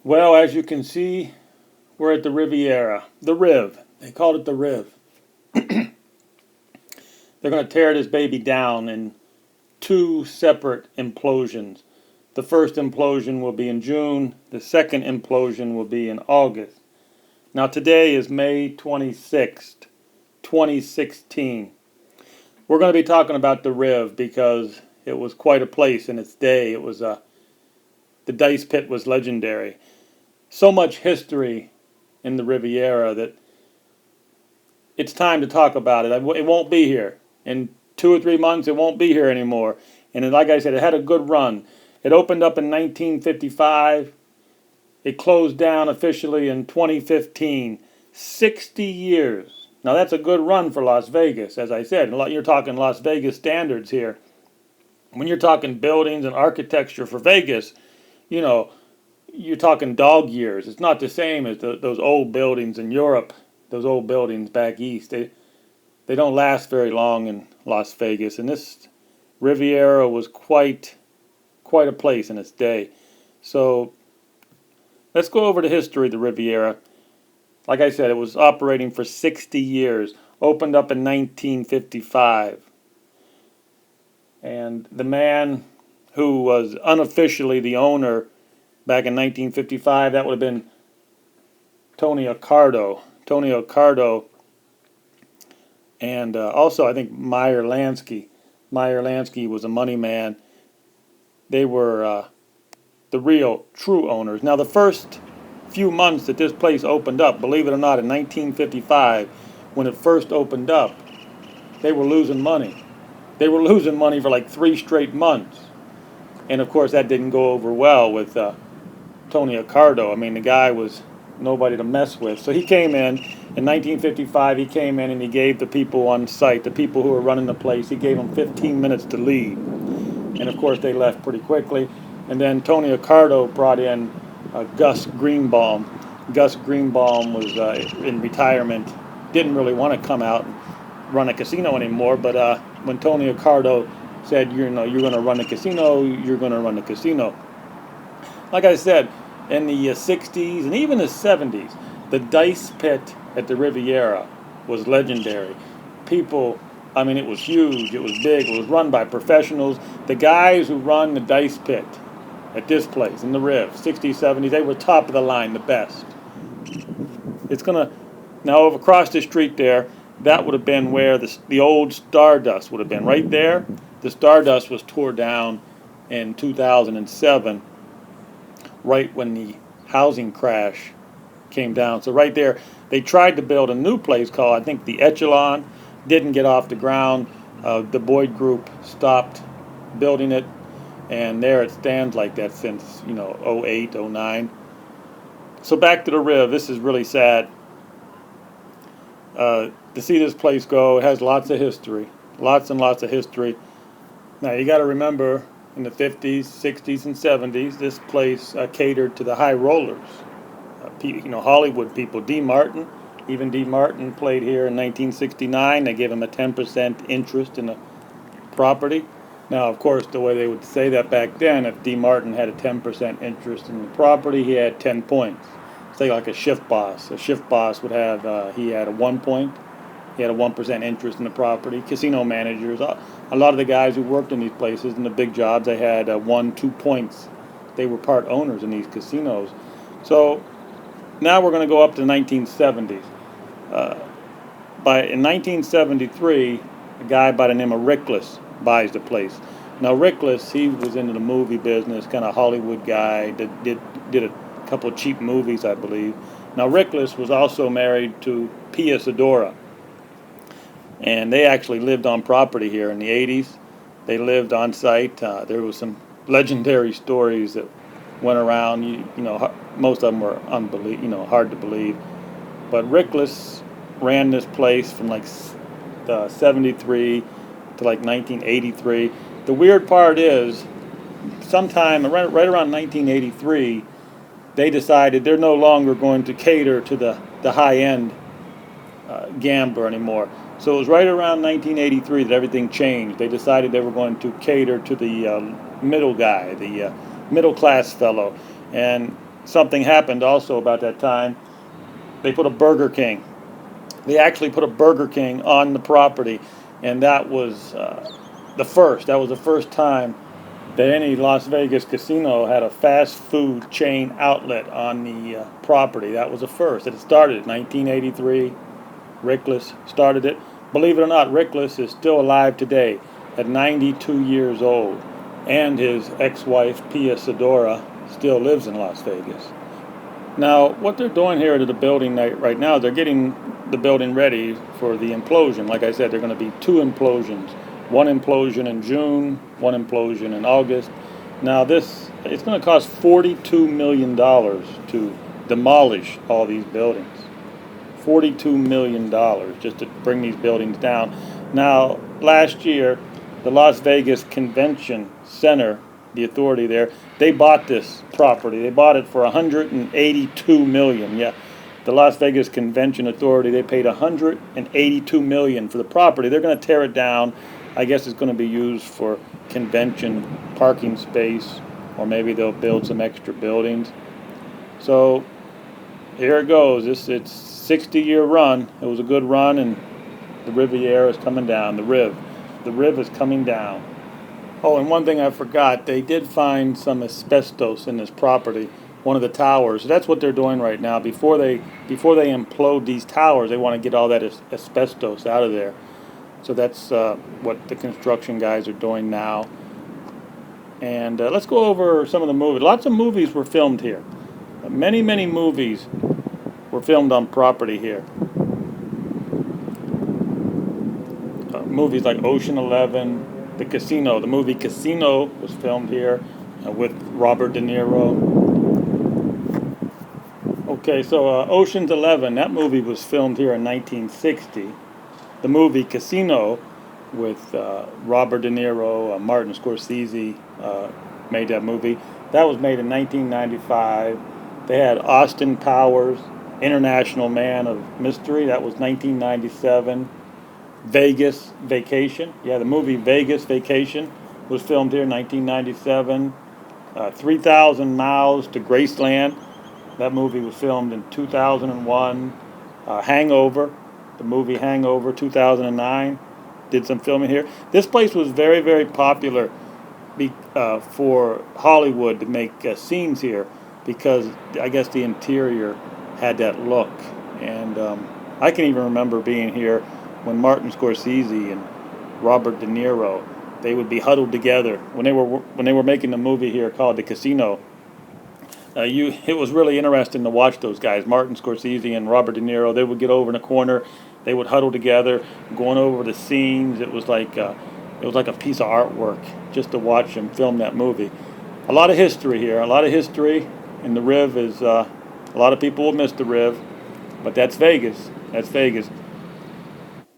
Well, as you can see, we're at the Riviera. The Riv. They called it the Riv. They're going to tear this baby down in two separate implosions. The first implosion will be in June. The second implosion will be in August. Now today is May 26th, 2016. We're going to be talking about the Riv because it was quite a place in its day. It was the dice pit was legendary. So much history in the Riviera that it's time to talk about it. It won't be here. In 2 or 3 months, it won't be here anymore. And like I said, it had a good run. It opened up in 1955. It closed down officially in 2015. 60 years. Now that's a good run for Las Vegas, as I said. You're talking Las Vegas standards here. When you're talking buildings and architecture for Vegas, you know, you're talking dog years. It's not the same as those old buildings in Europe, those old buildings back east. They don't last very long in Las Vegas, and this Riviera was quite a place in its day. So let's go over the history of the Riviera. Like I said, it was operating for 60 years. Opened up in 1955. And the man who was unofficially the owner back in 1955, that would have been Tony Accardo. Tony Accardo, and also I think Meyer Lansky. Meyer Lansky was a money man. They were the real, true owners. Now the first few months that this place opened up, believe it or not, in 1955, when it first opened up, they were losing money. They were losing money for like 3 straight months. And of course that didn't go over well with Tony Accardo. I mean, the guy was nobody to mess with. So he came in 1955, he came in and he gave the people on site, the people who were running the place, he gave them 15 minutes to leave. And of course they left pretty quickly. And then Tony Accardo brought in Gus Greenbaum. Gus Greenbaum was in retirement, didn't really want to come out and run a casino anymore, but when Tony Accardo said, you're going to run a casino, you're going to run a casino. Like I said, in the 60s and even the 70s, the dice pit at the Riviera was legendary. People, I mean, it was huge, it was big, it was run by professionals. The guys who run the dice pit at this place, in the Riv, 60s, 70s, they were top of the line, the best. Now over across the street there, that would have been where the old Stardust would have been. Right there, the Stardust was tore down in 2007, right when the housing crash came down. So right there, they tried to build a new place called, I think, the Echelon. Didn't get off the ground. The Boyd Group stopped building it, and there it stands like that since, 08, 09. So back to the Riv. This is really sad. To see this place go, it has lots of history. Lots and lots of history. Now, you got to remember, in the 50s, 60s, and 70s, this place catered to the high rollers. Hollywood people. D. Martin, even D. Martin played here in 1969. They gave him a 10% interest in the property. Now, of course, the way they would say that back then, if D. Martin had a 10% interest in the property, he had 10 points. Say like a shift boss. A shift boss would have, he had a 1 point. He had a 1% interest in the property. Casino managers, a lot of the guys who worked in these places, in the big jobs, they had 1, 2 points. They were part owners in these casinos. So now we're going to go up to the 1970s. In 1973, a guy by the name of Rickless buys the place. Now Rickless, he was into the movie business, kind of Hollywood guy, did a couple of cheap movies, I believe. Now Rickless was also married to Pia Sedora, and they actually lived on property here in the 80s. They lived on site. There was some legendary stories that went around. Most of them were hard to believe. But Rickless ran this place from like 73 to like 1983. The weird part is, sometime right around 1983, they decided they're no longer going to cater to the high-end gambler anymore. So it was right around 1983 that everything changed. They decided they were going to cater to the middle guy, the middle-class fellow. And something happened also about that time. They put a Burger King. They actually put a Burger King on the property, and that was the first. That was the first time that any Las Vegas casino had a fast food chain outlet on the property. That was the first. It started in 1983. Rickless started it. Believe it or not, Rickless is still alive today at 92 years old. And his ex-wife, Pia Sedora, still lives in Las Vegas. Now, what they're doing here at the building right now, they're getting the building ready for the implosion. Like I said, there are going to be two implosions. One implosion in June, one implosion in August. Now it's going to cost $42 million to demolish all these buildings. $42 million just to bring these buildings down. Now, last year, the Las Vegas Convention Center, the authority there, they bought this property. They bought it for $182 million. Yeah, the Las Vegas Convention Authority, they paid $182 million for the property. They're going to tear it down. I guess it's going to be used for convention parking space, or maybe they'll build some extra buildings. So here it goes. It's 60-year run. It was a good run, and the Riviera is coming down. The Riv is coming down. Oh, and one thing I forgot, they did find some asbestos in this property, one of the towers. So that's what they're doing right now. Before they implode these towers, they want to get all that asbestos out of there. So that's what the construction guys are doing now. And let's go over some of the movies. Lots of movies were filmed here. Many movies were filmed on property here. Movies like Ocean 11, The Casino. The movie Casino was filmed here with Robert De Niro. Okay, so Ocean's 11, that movie was filmed here in 1960. The movie Casino with Robert De Niro, Martin Scorsese made that movie. That was made in 1995. They had Austin Powers, International Man of Mystery. That was 1997. Vegas Vacation. Yeah, the movie Vegas Vacation was filmed here in 1997. 3,000 Miles to Graceland. That movie was filmed in 2001. Hangover. The movie Hangover, 2009. Did some filming here. This place was very popular for Hollywood to make scenes here because I guess the interior had that look. And I can even remember being here when Martin Scorsese and Robert De Niro, they would be huddled together when they were making the movie here called The Casino. It was really interesting to watch those guys, Martin Scorsese and Robert De Niro. They would get over in a corner, they would huddle together, going over the scenes. It was like a piece of artwork just to watch them film that movie. A lot of history here, and the Riv is a lot of people will miss the Riv, but that's Vegas. That's Vegas.